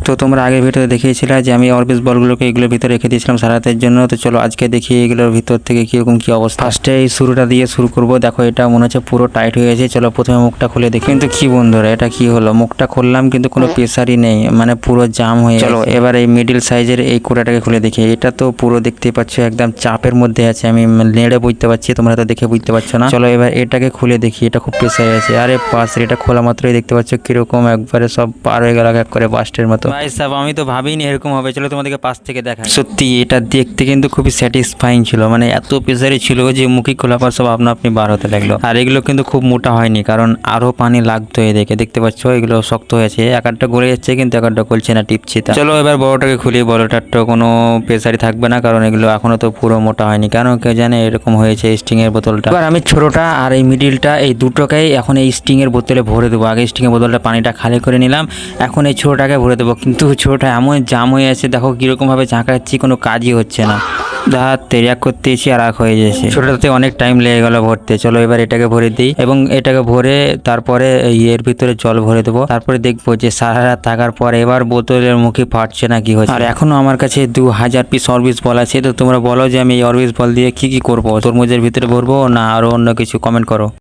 তো তোমরা আগের ভিডিওতে দেখিয়েছিলে যে আমি অরবিস বলগুলোকে এগুলোর ভিতরে রেখে দিয়েছিলাম সারাতের জন্য। তো চলো আজকে দেখি এগুলোর ভিতর থেকে কিরকম কি অবস্থা। ফার্স্টে এই শুরুটা দিয়ে শুরু করব। দেখো এটা মনে হচ্ছে পুরো টাইট হয়ে গেছে। চলো প্রথমে মুখটা খুলে দেখি। কিন্তু কি বন্ধুরা এটা কি হলো, মুখটা খুললাম কিন্তু কোনো প্রেসারই নেই, মানে পুরো জাম হয়ে গেছে। চলো এবার এই মিডিল সাইজের এই কোটাটাকে খুলে দেখি। এটা তো পুরো দেখতেই পাচ্ছ একদম চাপের মধ্যে আছে, আমি নেড়ে বুঝতে পারছি, তোমরা তো দেখে বুঝতে পারছো না। চলো এবার এটাকে খুলে দেখি, এটা খুব প্রেসারে আছে। আরে পাশ এটা খোলা মাত্রই দেখতে পাচ্ছ কিরকম একবারে সব পার হয়ে গেল এক করে বাস্টের মতো। ভাই সাহেব আমি তো ভাবিনি এরকম হবে। চলো তোমাদেরকে পাশ থেকে দেখাই। সত্যি এটা দেখতে কিন্তু খুবই স্যাটিসফাইং ছিল, মানে এত প্রেসারে ছিল যে মুখে খোলা পর সব আপনা আপনি বার হতে লাগলো। আর এগুলো কিন্তু খুব মোটা হয়নি, কারণ আরো পানি লাগতো। এদিকে দেখতে পাচ্ছ এগুলো শক্ত হয়েছে, এক একটা গলে যাচ্ছে কিন্তু এক একটা গলছে না, টিপছে। চলো এবার বড়টাকে খুলি। বড়টার তো কোনো প্রেসারই থাকবে না, কারণ এগুলো এখনো তো পুরো মোটা হয়নি। কেন কেউ জানে এরকম হয়েছে স্টিং এর বোতলটা। এবার আমি ছোটটা আর এই মিডিলটা এই দুটোকেই এখন এই স্টিং এর বোতলে ভরে দেবো। আগে স্টিং এর বোতলটা পানিটা খালি করে নিলাম, এখন এই ছোটটাকে ভরে দেবো। কিন্তু ছোটটা এমন জাম হয়ে আছে, দেখো কিরকম ভাবে ঝাঁকাচ্ছি, কোনো কাজই হচ্ছে না। তেরিয়াক করতেছি আর আখ হয়ে যাচ্ছে। ছোটটাতে অনেক টাইম লেগে গেল ভরতে। চলো এবার এটাকে ভরে দিই এবং এটাকে ভরে তারপরে এর ভিতরে জল ভরে দেবো। তারপরে দেখবো যে সারা রাত থাকার পর এবার বোতলের মুখে ফাটছে না কি হচ্ছে। আর এখনো আমার কাছে 2000 পিস অরবিস বল আছে। তো তোমরা বলো যে আমি এই অরবিস বল দিয়ে কি কি করবো, তরমুজের ভিতরে ভরবো না আরো অন্য কিছু, কমেন্ট করো।